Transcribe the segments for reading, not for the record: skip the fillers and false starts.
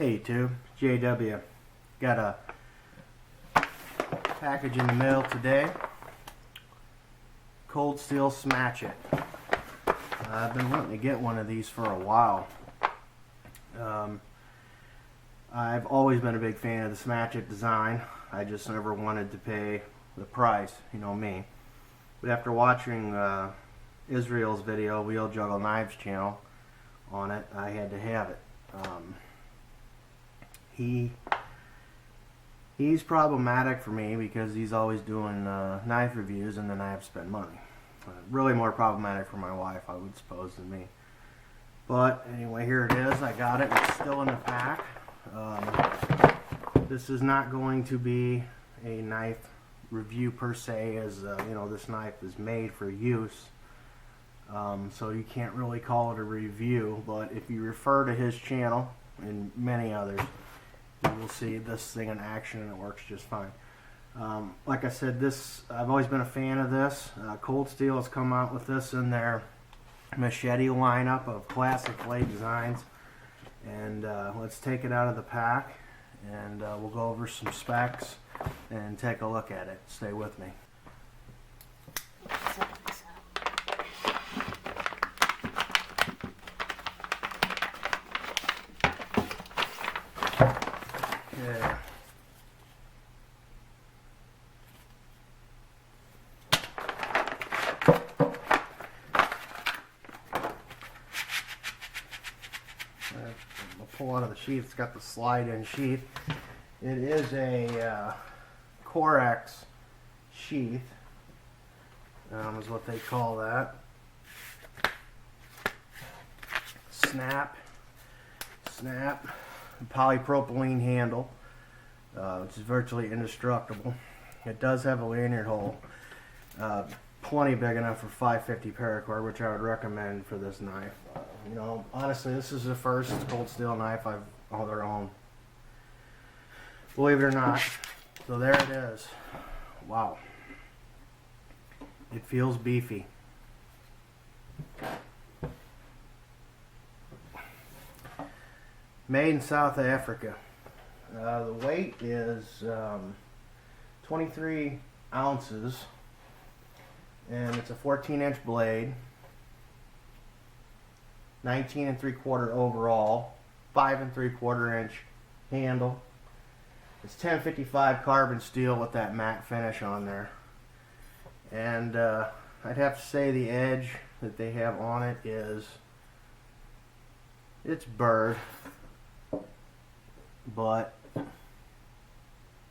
Hey YouTube, JW. Got a package in the mail today. Cold steel Smatchet. I've been wanting to get one of these for a while. I've always been a big fan of the Smatchet design. I just never wanted to pay the price, you know me. But after watching Israel's video, Wheel Juggle Knives channel on it, I had to have it. He's problematic for me because he's always doing knife reviews, and then I have to spend money. Really more problematic for my wife, I would suppose, than me. But anyway, here it is. I got it. It's still in the pack. This is not going to be a knife review per se, as you know, this knife is made for use. So you can't really call it a review, but if you refer to his channel and many others, you will see this thing in action, and it works just fine. Like I said, I've always been a fan of this. Cold Steel has come out with this in their machete lineup of classic blade designs, and let's take it out of the pack, and we'll go over some specs and take a look at it. Stay with me. Yeah. We'll pull out of the sheath. It's got the slide-in sheath. It is a Cor-Ex sheath, is what they call that. Snap, polypropylene handle, which is virtually indestructible. It does have a lanyard hole, plenty big enough for 550 paracord, which I would recommend for this knife. You know, honestly, this is the first cold steel knife I've owned. Believe it or not. So there it is. Wow. It feels beefy. Made in South Africa. The weight is 23 ounces, and it's a 14-inch blade, 19 3/4 overall, 5 3/4 inch handle. It's 1055 carbon steel with that matte finish on there, and I'd have to say the edge that they have on it it's burred, but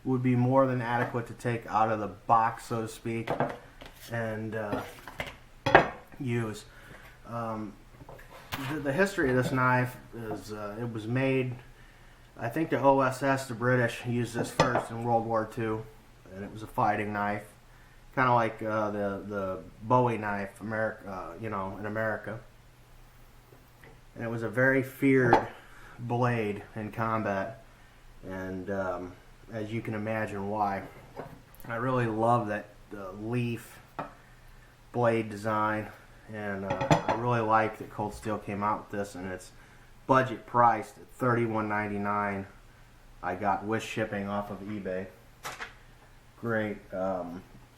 would be more than adequate to take out of the box, so to speak, and use. The history of this knife is it was made, I think the OSS, the British, used this first in World War II, and it was a fighting knife, kind of like the Bowie knife, you know, in America. And it was a very feared blade in combat, and as you can imagine why. I really love that leaf blade design, and I really like that Cold Steel came out with this, and it's budget priced at $31.99. I got with shipping off of eBay. Great.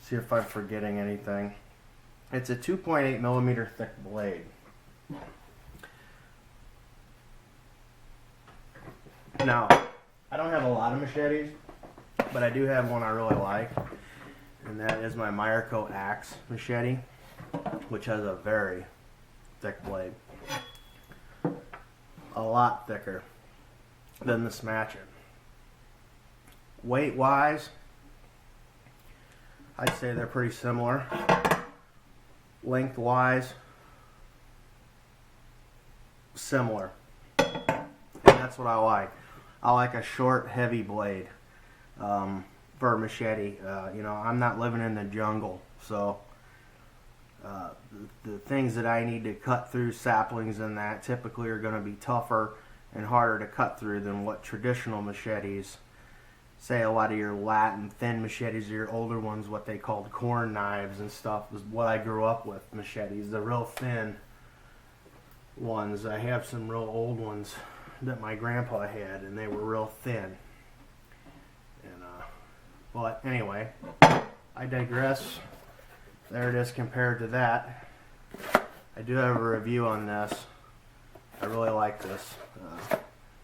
See if I'm forgetting anything. It's a 2.8 millimeter thick blade. Now, I don't have a lot of machetes, but I do have one I really like, and that is my Mirko Axe machete, which has a very thick blade. A lot thicker than the Smatchet. Weight wise, I'd say they're pretty similar. Length wise, similar. And that's what I like. I like a short, heavy blade for a machete. You know, I'm not living in the jungle, so the things that I need to cut through, saplings and that, typically are going to be tougher and harder to cut through than what traditional machetes, say a lot of your Latin thin machetes, or your older ones, what they called corn knives and stuff, is what I grew up with, machetes, the real thin ones. I have some real old ones that my grandpa had, and they were real thin. And but anyway, I digress. There it is compared to that. I do have a review on this. I really like this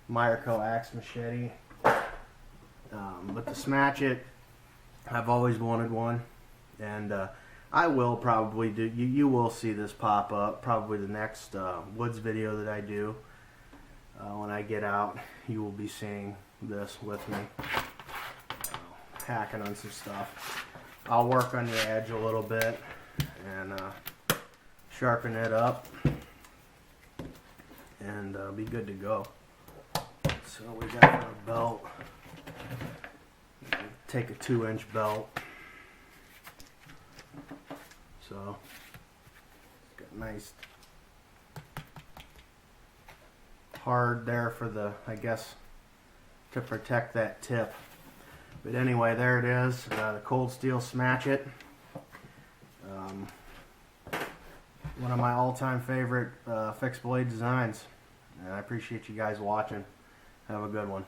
Cor-Ex machete. But the Smatchet, I've always wanted one, and I will probably do. You will see this pop up probably the next woods video that I do. When I get out, you will be seeing this with me, hacking on some stuff. I'll work on the edge a little bit and sharpen it up, and be good to go. So we got our belt. Take a 2-inch belt. So it's got nice hard there for the, I guess, to protect that tip. But anyway, there it is, the cold steel Smatchet. One of my all-time favorite fixed blade designs. And I appreciate you guys watching. Have a good one.